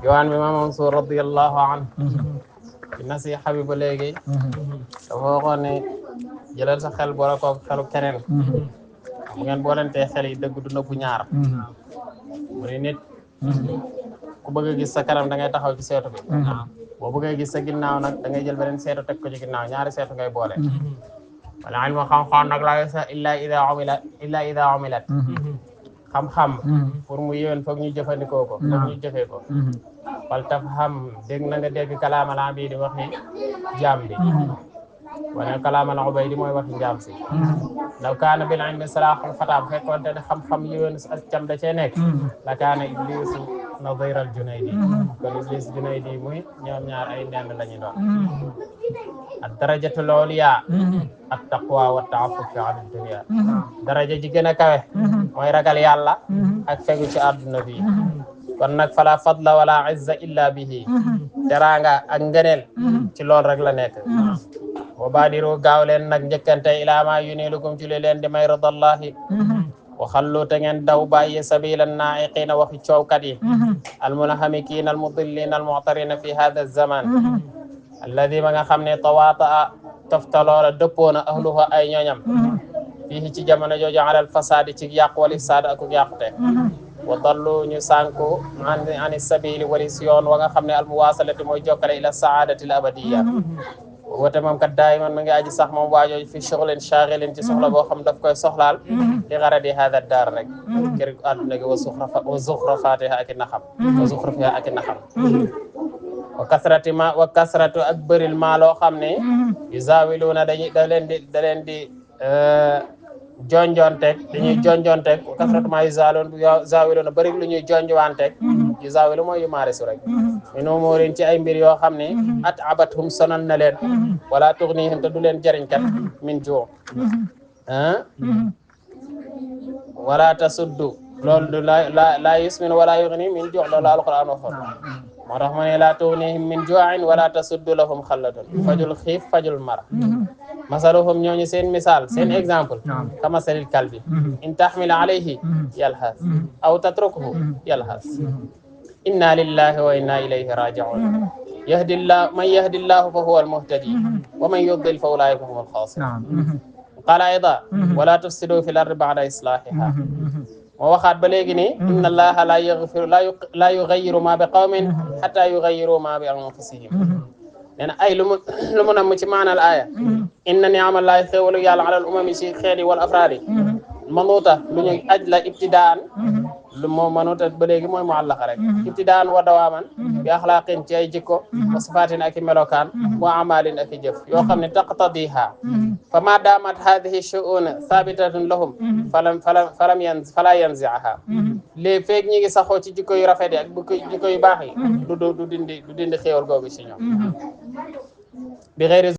diwaan bi Imaam Mansuur radiyallahu anhu ci nasiha bi ba léegi dafa waxoon ne jëlal sa xel boole ko xelu keneen bu ngeen boolentee xel yi dëgg du nëbbu ñaar mu ne nit ku bëgg a gis sa kanam da ngay taxaw ci seetu bi boo bëggee gis sa ginnaaw nag da ngay jël beneen seetu teg ko ci ginnaaw ñaari seetu ngay boole wala ilmu xam-xam nag laa yusa illa ida umilat xam-xam pour mu yéwén foog ñu jëfandikoo ko foog ñu jëfee ko wal tafham dégg na nga dégg kalaamal abidi waxi jaam bi wala kalaamal ubaydi mooy waxi jaam si law kaana bil ilmi salaaxul fataa bu fekkoonte ne xam-xam yéwén ak cam da cee nekk la kaana iblisu nadira al junaydi kon iblis junaydi muy ñoom ñaar ay ndend la ñu doon ak darajatul uliya at taqwa wa taafuf an dunya daraja ji gën a kawe mooy ragal yàlla ak fegu ci àdduna bi kon nag fala fadla wala izza illa bihi teraanga ak ngëneel ci lool rek la nekk wa baadiru gaaw leen nag njëkkante ilaa ma yunilukum ci li leen di may radallahi wa xallu te ngeen daw bàyyi sabila naa'iqiina waxi coowkat yi almunahamikiina almudilliina almu'tarina fi hada zaman alladi ma nga xam ne tawaata toftaloola dëppoona ahluha ay ñoñam fii ci jamono jooju alal fasaadi ci yàq wal ifsaad ak yàqute wa dallu ñu sànku ani sabili walis yoon wa nga xam ne almuwaasalati mooy jokkale ila saadati al abadiya woote moom kat daayiman ma ngi aji sax moom waajooju fi shughulin shaghilin ci soxla boo xam daf koy soxlaal li garadi hada daar rek kër àdduna gi wa zuxrafatiha ak i naxam wa zuxrafiha ak i naxam wa kasratu ak bëril maa loo xam ne yuzawiluuna da leen di jonjonteeg dañuy jonjonteeg wa kasratu maa yuzawiluuna bëri lu ñuy jonjwanteeg yuzawilu mooy yu maarisu rek min umurin ci ay mbir yoo xam ne at abathum sonal na leen wala tughnihim te du leen jëriñ kat min juu wala tasuddu loolu du la yusmin wala yughni min juu loolu alquran waxoon moo tax ma ne laa tughnihim min juu'in wala tasuddu lahum xallatun fajul xiif fajul mar masaluhum ñooñu seen misaal seen exemple ka masalil kalbi in tahmil alayhi yalhas aw tatrukuhu yalhas inna lillahi wa inna ilayhi raji'un man yahdi llahu fa huwa almuhtadi wa man yudlil fa ulaika hum alkhasirun qala ayda wala tufsidu fil ardi ba'da islahiha moo waxaat ba léegi ni inna allaha la yughayyiru ma bi qawmin hatta yughayyiru ma bi anfusihim nee na ay lu mu namm ci maanal aaya inna ni'amallahi xéewalu yàlla alal umami ci xeet yi wal afraadi manuuta lu ñu aj la ibtidaan lu moo manuuta ba léegi mooy muallaqa rek ibtidaan wa dawaaman bi axlaaqin ci ay jikko wa sifaatin ak i melokaan wa amalin ak i jëf yoo xam ne taqtadiha fa ma daamat hadihi shu'un thabitatun lahum fala yanzi'aha léegi feeg ñi ngi saxoo ci jikko yu rafet yi ak jikko yu baax yi du dindi xéewal googu ci ñoom bi xëyri